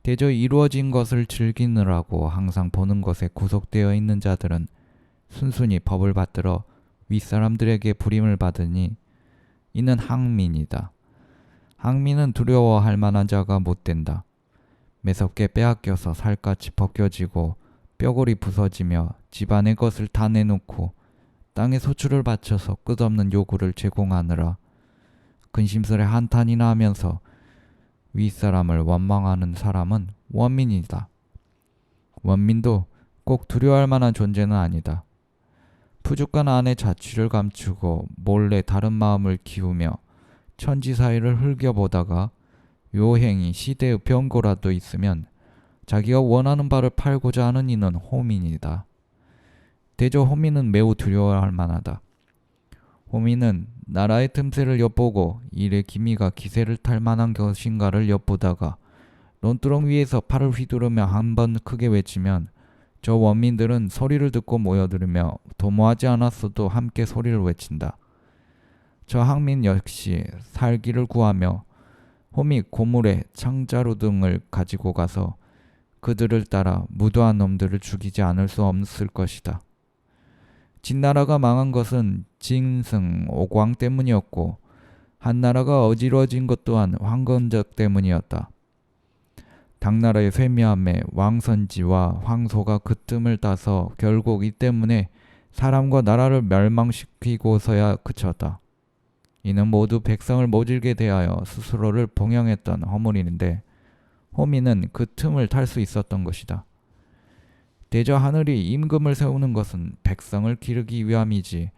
[SPEAKER 3] 대저 이루어진 것을 즐기느라고 항상 보는 것에 구속되어 있는 자들은 순순히 법을 받들어 윗사람들에게 부림을 받으니 이는 항민이다. 항민은 두려워할 만한 자가 못 된다. 매섭게 빼앗겨서 살갗이 벗겨지고 뼈골이 부서지며 집안의 것을 다 내놓고 땅에 소출을 바쳐서 끝없는 요구를 제공하느라 근심스레 한탄이나 하면서 윗사람을 원망하는 사람은 원민이다. 원민도 꼭 두려워할 만한 존재는 아니다. 푸죽간 안에 자취를 감추고 몰래 다른 마음을 키우며 천지 사이를 흘겨보다가 요행이 시대의 병고라도 있으면 자기가 원하는 바를 팔고자 하는 이는 호민이다. 대저 호민은 매우 두려워할 만하다. 호민은 나라의 틈새를 엿보고 일의 기미가 기세를 탈 만한 것인가를 엿보다가 논두렁 위에서 팔을 휘두르며 한번 크게 외치면 저 원민들은 소리를 듣고 모여들으며 도모하지 않았어도 함께 소리를 외친다. 저 항민 역시 살기를 구하며 홈이 고물에 창자루 등을 가지고 가서 그들을 따라 무도한 놈들을 죽이지 않을 수 없을 것이다. 진나라가 망한 것은 진승 오광 때문이었고 한나라가 어지러진 것 또한 황건적 때문이었다. 당나라의 쇠미함에 왕선지와 황소가 그 틈을 따서 결국 이 때문에 사람과 나라를 멸망시키고서야 그쳤다. 이는 모두 백성을 모질게 대하여 스스로를 봉양했던 허물인데 호민은 그 틈을 탈 수 있었던 것이다. 대저 하늘이 임금을 세우는 것은 백성을 기르기 위함이지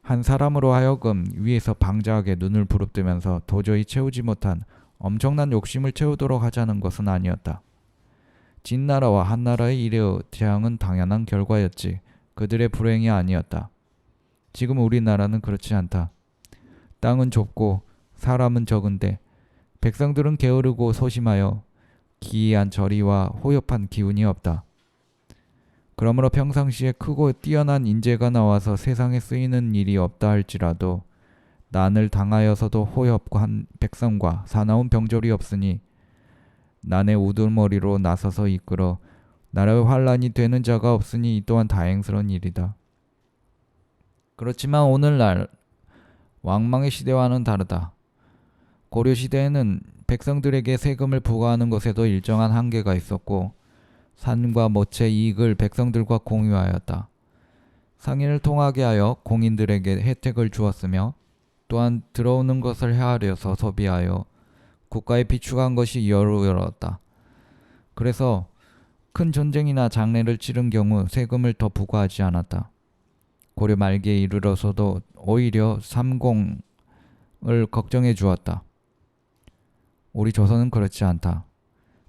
[SPEAKER 3] 한 사람으로 하여금 위에서 방자하게 눈을 부릅뜨면서 도저히 채우지 못한 엄청난 욕심을 채우도록 하자는 것은 아니었다. 진나라와 한나라의 일의 재앙은 당연한 결과였지 그들의 불행이 아니었다. 지금 우리나라는 그렇지 않다. 땅은 좁고 사람은 적은데 백성들은 게으르고 소심하여 기이한 저리와 호협한 기운이 없다. 그러므로 평상시에 크고 뛰어난 인재가 나와서 세상에 쓰이는 일이 없다 할지라도 난을 당하여서도 호협한 백성과 사나운 병졸이 없으니 난의 우두머리로 나서서 이끌어 나라의 환란이 되는 자가 없으니 이 또한 다행스러운 일이다. 그렇지만 오늘날 왕망의 시대와는 다르다. 고려시대에는 백성들에게 세금을 부과하는 것에도 일정한 한계가 있었고 산과 모채 이익을 백성들과 공유하였다. 상인을 통하게 하여 공인들에게 혜택을 주었으며 또한 들어오는 것을 헤아려서 소비하여 국가에 비축한 것이 여러였다. 그래서 큰 전쟁이나 장례를 치른 경우 세금을 더 부과하지 않았다. 고려 말기에 이르러서도 오히려 삼공을 걱정해 주었다. 우리 조선은 그렇지 않다.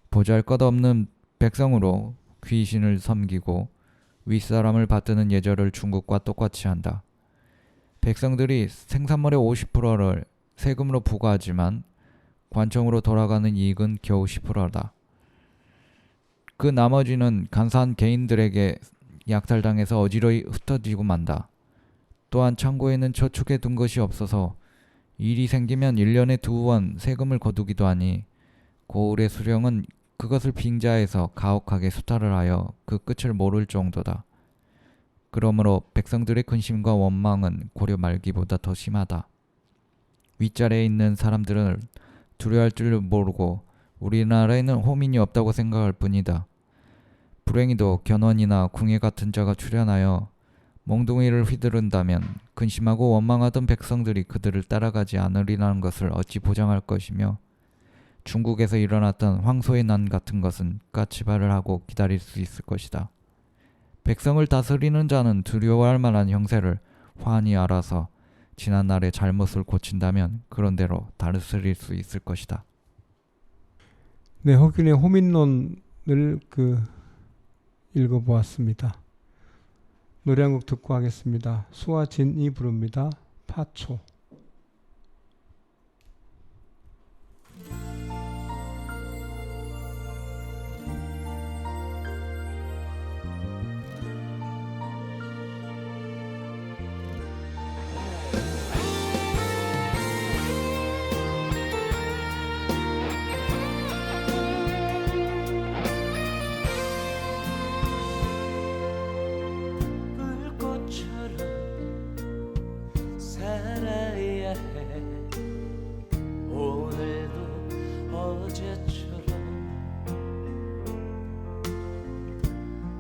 [SPEAKER 3] 보잘것없는 백성으로 귀신을 섬기고 윗사람을 받드는 예절을 중국과 똑같이 한다. 백성들이 생산물의 50%를 세금으로 부과하지만 관청으로 돌아가는 이익은 겨우 10%다. 그 나머지는 간사한 개인들에게 약탈당해서 어지러이 흩어지고 만다. 또한 창고에는 저축해 둔 것이 없어서 일이 생기면 1년에 2번 세금을 거두기도 하니 고을의 수령은 그것을 빙자해서 가혹하게 수탈을 하여 그 끝을 모를 정도다. 그러므로 백성들의 근심과 원망은 고려 말기보다 더 심하다. 윗자리에 있는 사람들은 두려워할 줄 모르고 우리나라에는 호민이 없다고 생각할 뿐이다. 불행히도 견훤이나 궁예 같은 자가 출현하여 몽둥이를 휘두른다면 근심하고 원망하던 백성들이 그들을 따라가지 않으리라는 것을 어찌 보장할 것이며 중국에서 일어났던 황소의 난 같은 것은 까치발을 하고 기다릴 수 있을 것이다. 백성을 다스리는 자는 두려워할 만한 형세를 환히 알아서 지난날의 잘못을 고친다면 그런대로 다스릴 수 있을 것이다.
[SPEAKER 2] 네, 허균의 호민론을 읽어보았습니다. 노래 한 곡 듣고 하겠습니다. 수아진이 부릅니다. 파초.
[SPEAKER 4] 살아야 해. 오늘도 어제처럼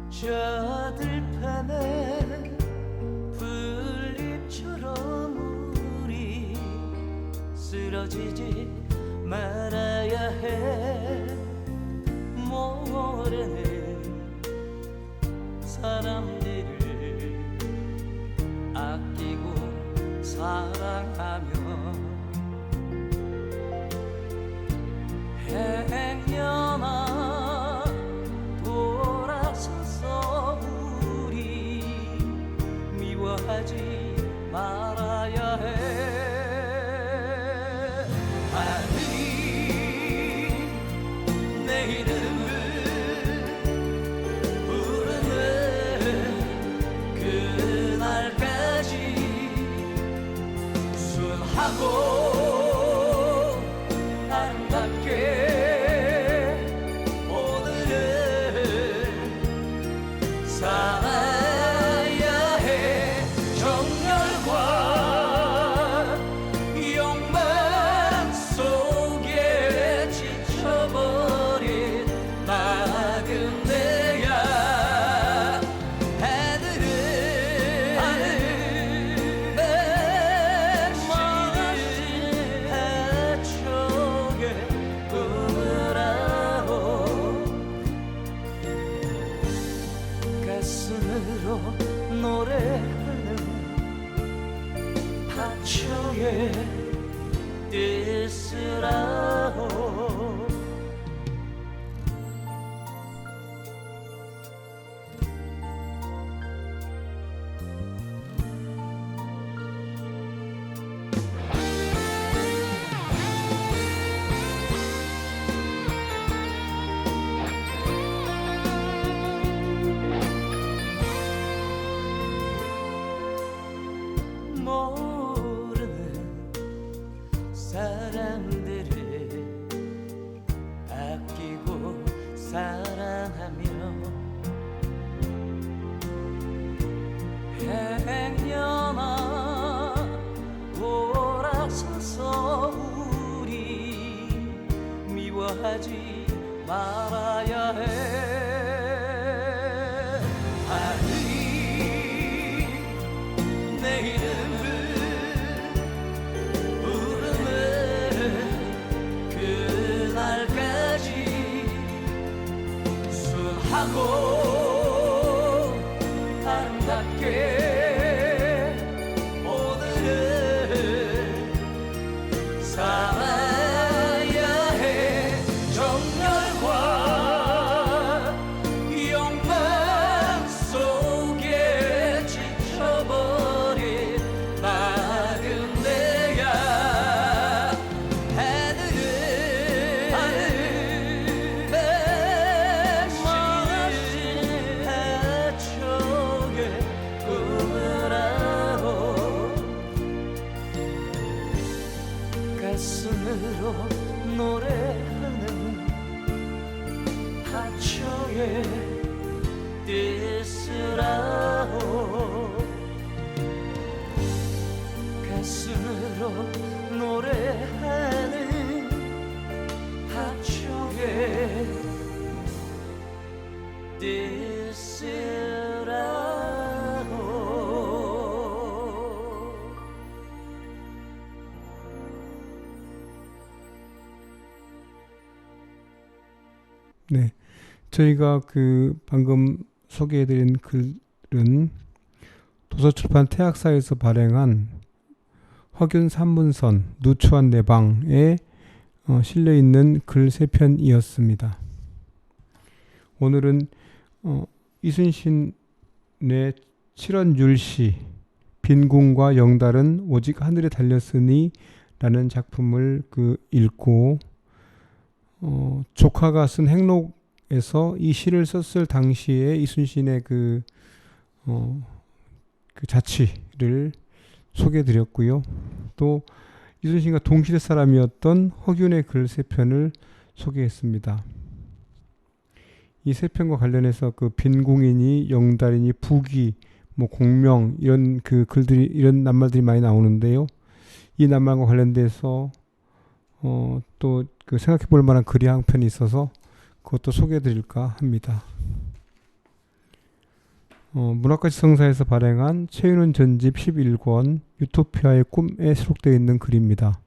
[SPEAKER 4] 저 들판에 풀잎처럼 우리 쓰러지지 말아야 해. 모르는 사람들을 아끼고 사랑하며 행여나 돌아서서 우리 미워하지 말아야 해. 하늘이 내 이름을 부르는 그날까지 하고 아름답게 오늘은 살아야 해. 정열과 욕망 하초의 뜻으라오 모르는 사람들을 아끼고 사랑하며 행여나 돌아서서 우리 미워하지 말아야 해 하늘이 내 이름을 부르는 그날까지 순하고 아름답게 오늘을 살아야 해 정열과 욕망 속에 지쳐버린 나그네야 하늘은 멋진 하초의 꿈으로 가슴으로 노래하는 하초의 뜻으라오 가슴으로 노래하는 하초의 뜻으라오
[SPEAKER 2] 네, 저희가 그 방금 소개해드린 글은 도서출판 태학사에서 발행한 허균 산문선 누추한 내 방에 실려 있는 글 3편이었습니다. 오늘은 이순신의 7원 율시 빈궁과 영달은 오직 하늘에 달렸으니 라는 작품을 읽고 조카가 쓴 행록에서 이 시를 썼을 당시에 이순신의 그 자취를 소개해드렸고요. 또 이순신과 동시대 사람이었던 허균의 글 3편을 소개했습니다. 이 3편과 관련해서 그 빈궁이니 영달이니 부귀, 공명 이런 그 글들이 이런 낱말들이 많이 나오는데요. 이 낱말과 관련돼서 또 그 생각해 볼 만한 글이 한 편이 있어서 그것도 소개해 드릴까 합니다. 문학가치성사에서 발행한 최윤훈 전집 11권 유토피아의 꿈에 수록되어 있는 글입니다.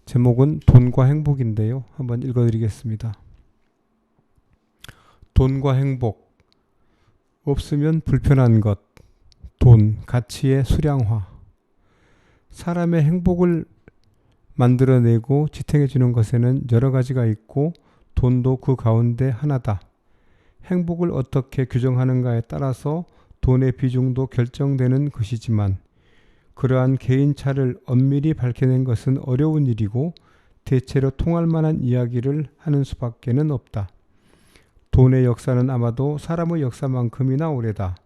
[SPEAKER 2] 제목은 돈과 행복인데요. 한번 읽어드리겠습니다. 돈과 행복, 없으면 불편한 것, 돈, 가치의 수량화. 사람의 행복을 만들어내고 지탱해주는 것에는 여러 가지가 있고 돈도 그 가운데 하나다. 행복을 어떻게 규정하는가에 따라서 돈의 비중도 결정되는 것이지만 그러한 개인차를 엄밀히 밝혀낸 것은 어려운 일이고 대체로 통할 만한 이야기를 하는 수밖에는 없다. 돈의 역사는 아마도 사람의 역사만큼이나 오래다.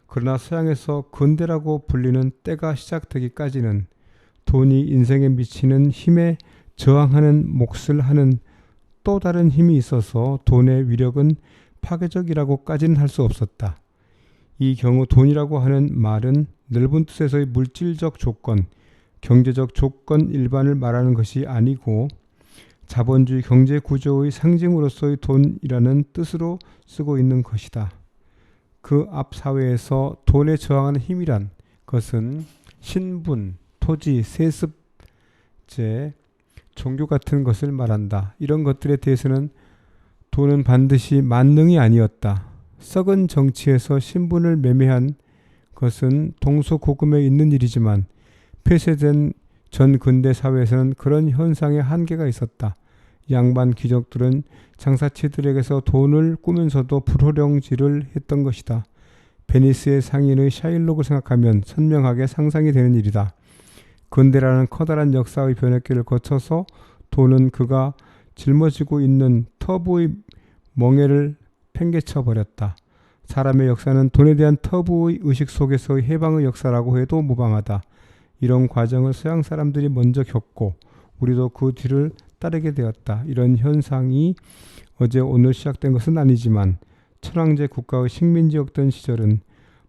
[SPEAKER 2] 그러나 서양에서 근대라고 불리는 때가 시작되기까지는 돈이 인생에 미치는 힘에 저항하는 몫을 하는 또 다른 힘이 있어서 돈의 위력은 파괴적이라고까지는 할 수 없었다. 이 경우 돈이라고 하는 말은 넓은 뜻에서의 물질적 조건, 경제적 조건 일반을 말하는 것이 아니고 자본주의 경제 구조의 상징으로서의 돈이라는 뜻으로 쓰고 있는 것이다. 그 앞 사회에서 돈에 저항하는 힘이란 것은 신분, 토지, 세습제, 종교 같은 것을 말한다. 이런 것들에 대해서는 돈은 반드시 만능이 아니었다. 썩은 정치에서 신분을 매매한 것은 동서고금에 있는 일이지만 폐쇄된 전 근대 사회에서는 그런 현상의 한계가 있었다. 양반 귀족들은 장사치들에게서 돈을 꾸면서도 불호령질을 했던 것이다. 베니스의 상인의 샤일록을 생각하면 선명하게 상상이 되는 일이다. 근대라는 커다란 역사의 변혁기를 거쳐서 돈은 그가 짊어지고 있는 터부의 멍에를 팽개쳐 버렸다. 사람의 역사는 돈에 대한 터부의 의식 속에서의 해방의 역사라고 해도 무방하다. 이런 과정을 서양 사람들이 먼저 겪고 우리도 그 뒤를 따르게 되었다. 이런 현상이 어제 오늘 시작된 것은 아니지만 천황제 국가의 식민지였던 시절은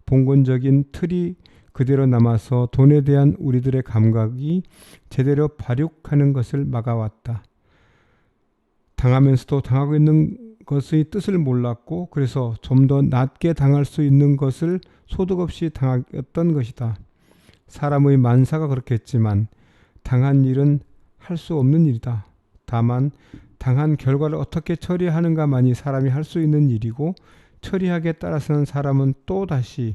[SPEAKER 2] 봉건적인 틀이 그대로 남아서 돈에 대한 우리들의 감각이 제대로 발육하는 것을 막아왔다. 당하면서도 당하고 있는 것의 뜻을 몰랐고 그래서 좀 더 낮게 당할 수 있는 것을 소득 없이 당했던 것이다. 사람의 만사가 그렇겠지만 당한 일은 할 수 없는 일이다. 다만 당한 결과를 어떻게 처리하는가만이 사람이 할 수 있는 일이고 처리하기에 따라서는 사람은 또다시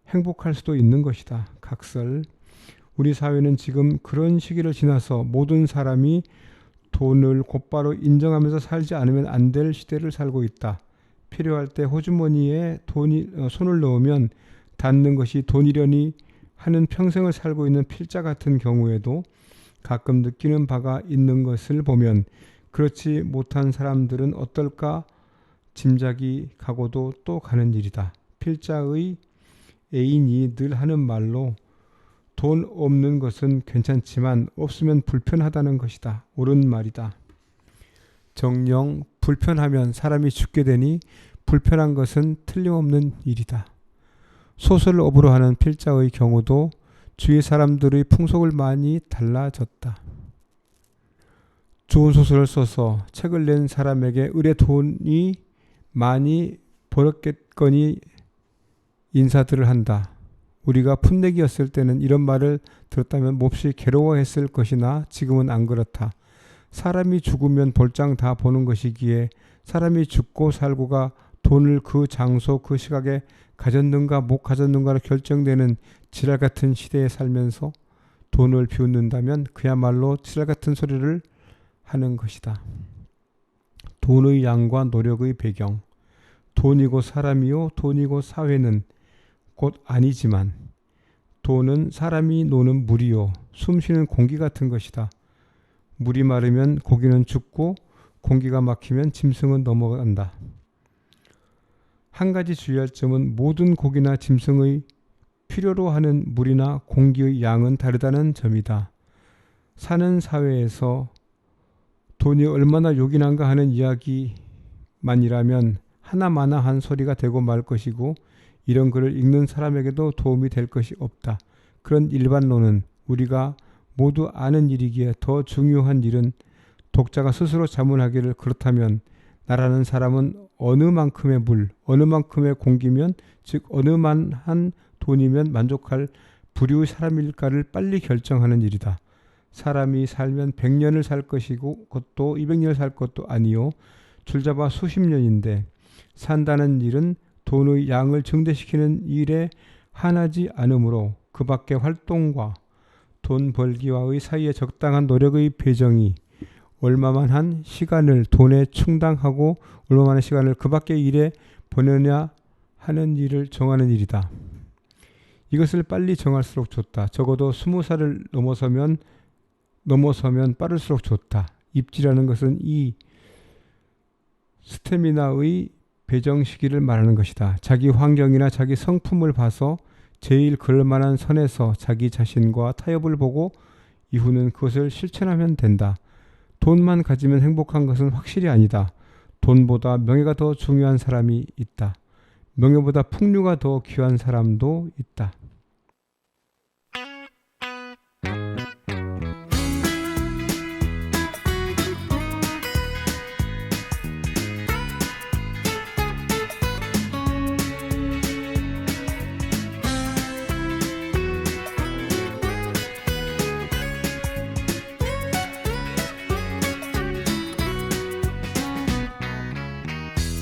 [SPEAKER 2] 행복할 수도 있는 것이다. 각설. 우리 사회는 지금 그런 시기를 지나서 모든 사람이 돈을 곧바로 인정하면서 살지 않으면 안 될 시대를 살고 있다. 필요할 때 호주머니에 손을 넣으면 닿는 것이 돈이려니 하는 평생을 살고 있는 필자 같은 경우에도 가끔 느끼는 바가 있는 것을 보면 그렇지 못한 사람들은 어떨까 짐작이 가고도 또 가는 일이다. 필자의 애인이 늘 하는 말로 돈 없는 것은 괜찮지만 없으면 불편하다는 것이다. 옳은 말이다. 정녕 불편하면 사람이 죽게 되니 불편한 것은 틀림없는 일이다. 소설을 업으로 하는 필자의 경우도 주위 사람들의 풍속을 많이 달라졌다. 좋은 소설을 써서 책을 낸 사람에게 의뢰 돈이 많이 벌었겠거니 인사들을 한다. 우리가 풋내기였을 때는 이런 말을 들었다면 몹시 괴로워했을 것이나 지금은 안 그렇다. 사람이 죽으면 볼장 다 보는 것이기에 사람이 죽고 살고가 돈을 그 장소 그 시각에 가졌는가 못 가졌는가로 결정되는 지랄 같은 시대에 살면서 돈을 비웃는다면 그야말로 지랄 같은 소리를 하는 것이다. 돈의 양과 노력의 배경, 돈이고 사람이요 돈이고 사회는 곧 아니지만 돈은 사람이 노는 물이요 숨쉬는 공기 같은 것이다. 물이 마르면 고기는 죽고 공기가 막히면 짐승은 넘어간다. 한 가지 주의할 점은 모든 고기나 짐승의 필요로 하는 물이나 공기의 양은 다르다는 점이다. 사는 사회에서 돈이 얼마나 요긴한가 하는 이야기만이라면 하나마나한 소리가 되고 말 것이고 이런 글을 읽는 사람에게도 도움이 될 것이 없다. 그런 일반론은 우리가 모두 아는 일이기에 더 중요한 일은 독자가 스스로 자문하기를 그렇다면 나라는 사람은 어느 만큼의 물, 어느 만큼의 공기면 즉 어느 만한 돈이면 만족할 부류의 사람일까를 빨리 결정하는 일이다. 사람이 살면 100년을 살 것이고 그것도 200년을 살 것도 아니요. 줄잡아 수십 년인데 산다는 일은 돈의 양을 증대시키는 일에 한하지 않으므로 그 밖의 활동과 돈 벌기와의 사이에 적당한 노력의 배정이 얼마만한 시간을 돈에 충당하고 얼마만한 시간을 그 밖의 일에 보내냐 하는 일을 정하는 일이다. 이것을 빨리 정할수록 좋다. 적어도 20살을 넘어서면 빠를수록 좋다. 입지라는 것은 이 스태미나의 배정 시기를 말하는 것이다. 자기 환경이나 자기 성품을 봐서 제일 그럴 만한 선에서 자기 자신과 타협을 보고 이후는 그것을 실천하면 된다. 돈만 가지면 행복한 것은 확실히 아니다. 돈보다 명예가 더 중요한 사람이 있다. 명예보다 풍류가 더 귀한 사람도 있다.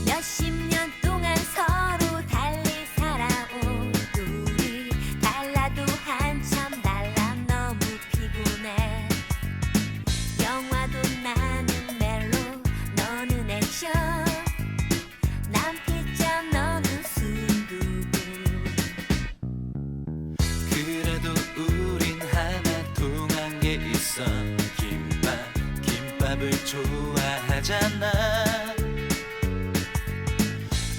[SPEAKER 6] 몇십 년 동안 서로 달리 살아온 우리 김밥을 좋아하잖아.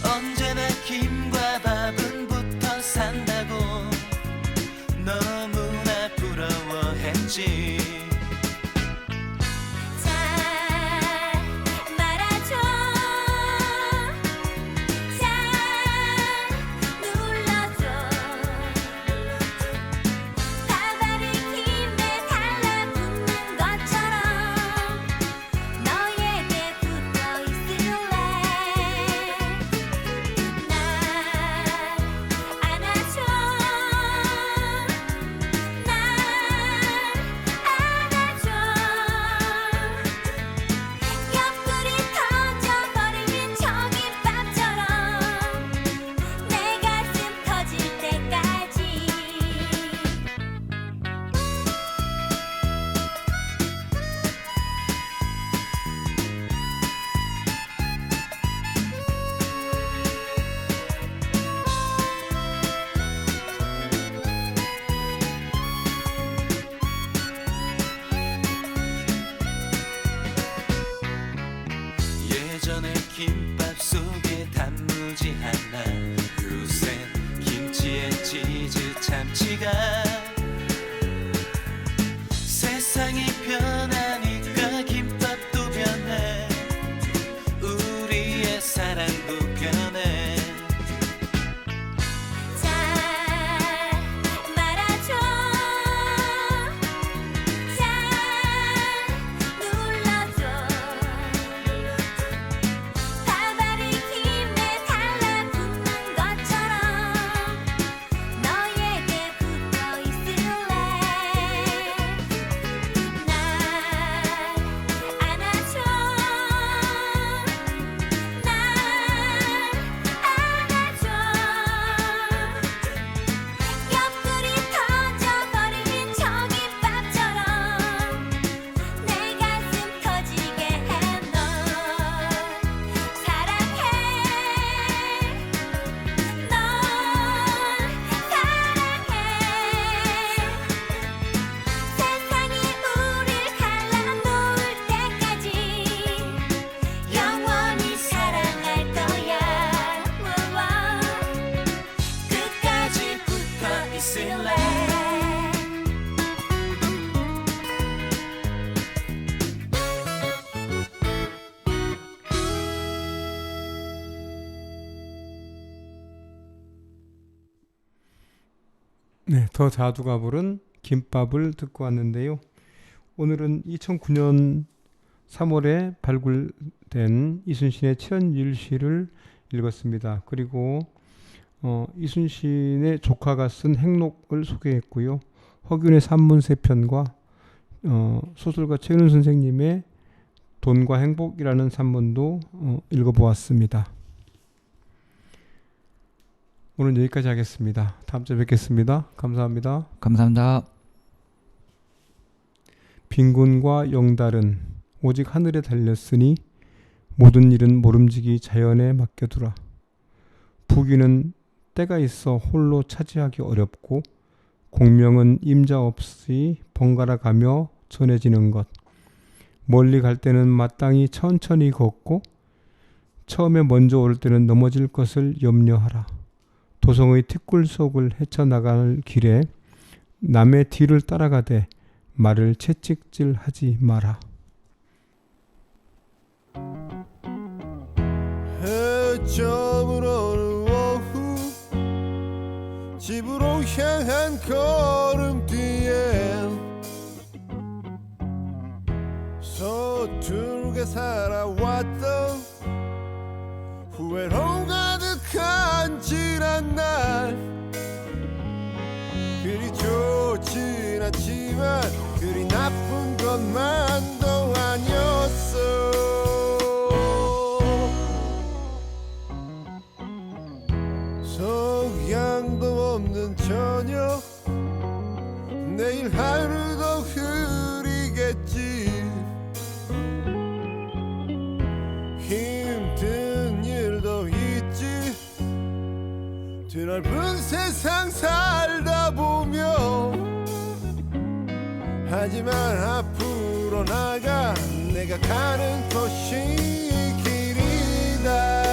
[SPEAKER 6] 언제나 김과 밥은 붙어 산다고 너무나 부러워했지. 예전에 김밥 속에 단무지 하나, 요새 김치에 치즈 참치가. 세상이 변하니까 김밥도 변해, 우리의 사랑도 변해.
[SPEAKER 2] 네, 더 자두가 부른 김밥을 듣고 왔는데요. 오늘은 2009년 3월에 발굴된 이순신의 천율시를 읽었습니다. 그리고 이순신의 조카가 쓴 행록을 소개했고요. 허균의 산문 3편과 소설가 최은우 선생님의 돈과 행복이라는 산문도 읽어보았습니다. 오늘 여기까지 하겠습니다. 다음 주에 뵙겠습니다. 감사합니다.
[SPEAKER 3] 감사합니다.
[SPEAKER 2] 빈곤과 영달은 오직 하늘에 달렸으니 모든 일은 모름지기 자연에 맡겨두라. 부귀는 때가 있어 홀로 차지하기 어렵고 공명은 임자 없이 번갈아 가며 전해지는 것. 멀리 갈 때는 마땅히 천천히 걷고 처음에 먼저 올 때는 넘어질 것을 염려하라. 도성의 티끌 속을 헤쳐나갈 길에 남의 뒤를 따라가되 말을 채찍질하지 마라.
[SPEAKER 7] 해저물어는 오후 집으로 향한 걸음뒤에 서툴게 살아왔던 후회로 가득한 지난 날. 그리 좋진 않지만 그리 나쁜 것만도 아니었어. 석양도 없는 저녁, 내일 하루도 흐리겠지. 힘든 일도 있지. 드넓은 세상 살다 보면 하지만 앞으로 나가 내가 가는 곳이 길이다